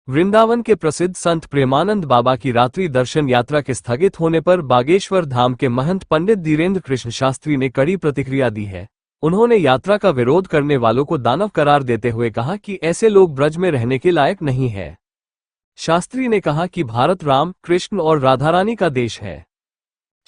वृंदावन के प्रसिद्ध संत प्रेमानंद बाबा की रात्रि दर्शन यात्रा के स्थगित होने पर बागेश्वर धाम के महंत पंडित धीरेन्द्र कृष्ण शास्त्री ने कड़ी प्रतिक्रिया दी है। उन्होंने यात्रा का विरोध करने वालों को दानव करार देते हुए कहा कि ऐसे लोग ब्रज में रहने के लायक नहीं है। शास्त्री ने कहा कि भारत राम, कृष्ण और राधारानी का देश है।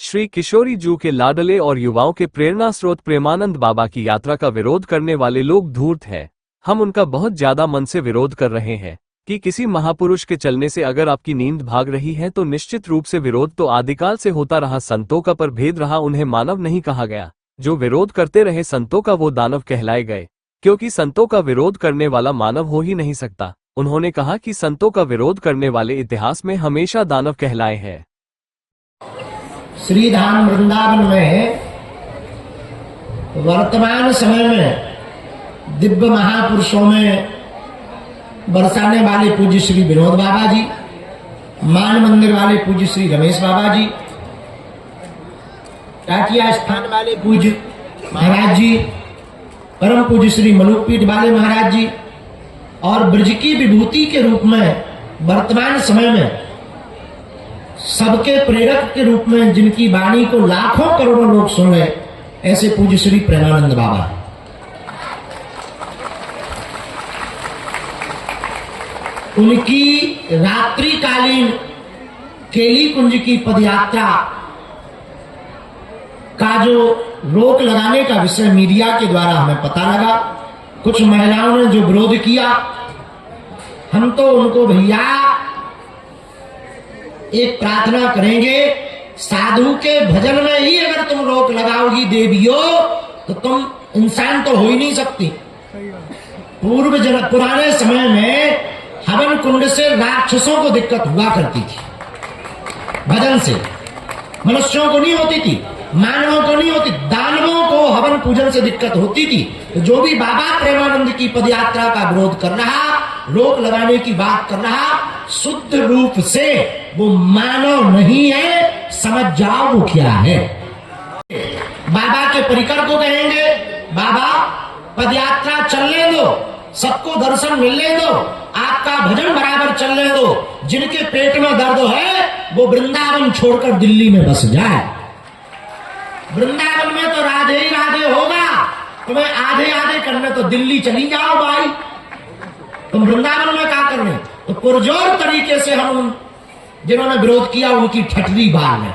श्री किशोरी जू के लाडले और युवाओं के प्रेरणा स्रोत प्रेमानंद बाबा की यात्रा का विरोध करने वाले लोग धूर्त हैं। हम उनका बहुत ज्यादा मन से विरोध कर रहे हैं कि किसी महापुरुष के चलने से अगर आपकी नींद भाग रही है तो निश्चित रूप से विरोध तो आदिकाल से होता रहा। संतों का पर भेद रहा, उन्हें मानव नहीं कहा गया। जो विरोध करते रहे संतों का वो दानव कहलाए गए, क्योंकि संतों का विरोध करने वाला मानव हो ही नहीं सकता। उन्होंने कहा कि संतों का विरोध करने वाले इतिहास में हमेशा दानव कहलाए हैं। श्रीधाम वृंदावन में वर्तमान समय में दिव्य महापुरुषों में बरसाने वाले पूज्य श्री विनोद बाबा जी, मान मंदिर वाले पूज्य श्री रमेश बाबा जी, टाटिया स्थान वाले पूज्य महाराज जी, परम पूज्य श्री मलुकपीठ वाले महाराज जी और ब्रज की विभूति के रूप में वर्तमान समय में सबके प्रेरक के रूप में जिनकी वाणी को लाखों करोड़ों लोग सुन रहे, ऐसे पूज्य श्री प्रेमानंद बाबा। उनकी रात्रिकालीन केली कुंज की पदयात्रा का जो रोक लगाने का विषय मीडिया के द्वारा हमें पता लगा, कुछ महिलाओं ने जो विरोध किया, हम तो उनको भैया एक प्रार्थना करेंगे, साधु के भजन में ही अगर तुम रोक लगाओगी देवियों तो तुम इंसान तो हो ही नहीं सकती। पुराने समय में हवन कुंड से राक्षसों को दिक्कत हुआ करती थी, भजन से मनुष्यों को नहीं होती थी, मानवों को नहीं होती, दानवों को हवन पूजन से दिक्कत होती थी। तो जो भी बाबा प्रेमानंद की पदयात्रा का विरोध कर रहा, रोक लगाने की बात कर रहा, शुद्ध रूप से वो मानव नहीं है, समझ जाओ वो क्या है। बाबा के परिकर को कहेंगे, बाबा पदयात्रा चलने दो, सबको दर्शन मिलने दो, आपका भजन बराबर चलने दो। जिनके पेट में दर्द है वो वृंदावन छोड़कर दिल्ली में बस जाए। वृंदावन में तो राधे ही राधे होगा, तुम्हें आधे आधे करने तो दिल्ली चली जाओ भाई, तुम वृंदावन में क्या करने। तो पुरजोर तरीके से हम जिन्होंने विरोध किया उनकी ठटरी बाल है।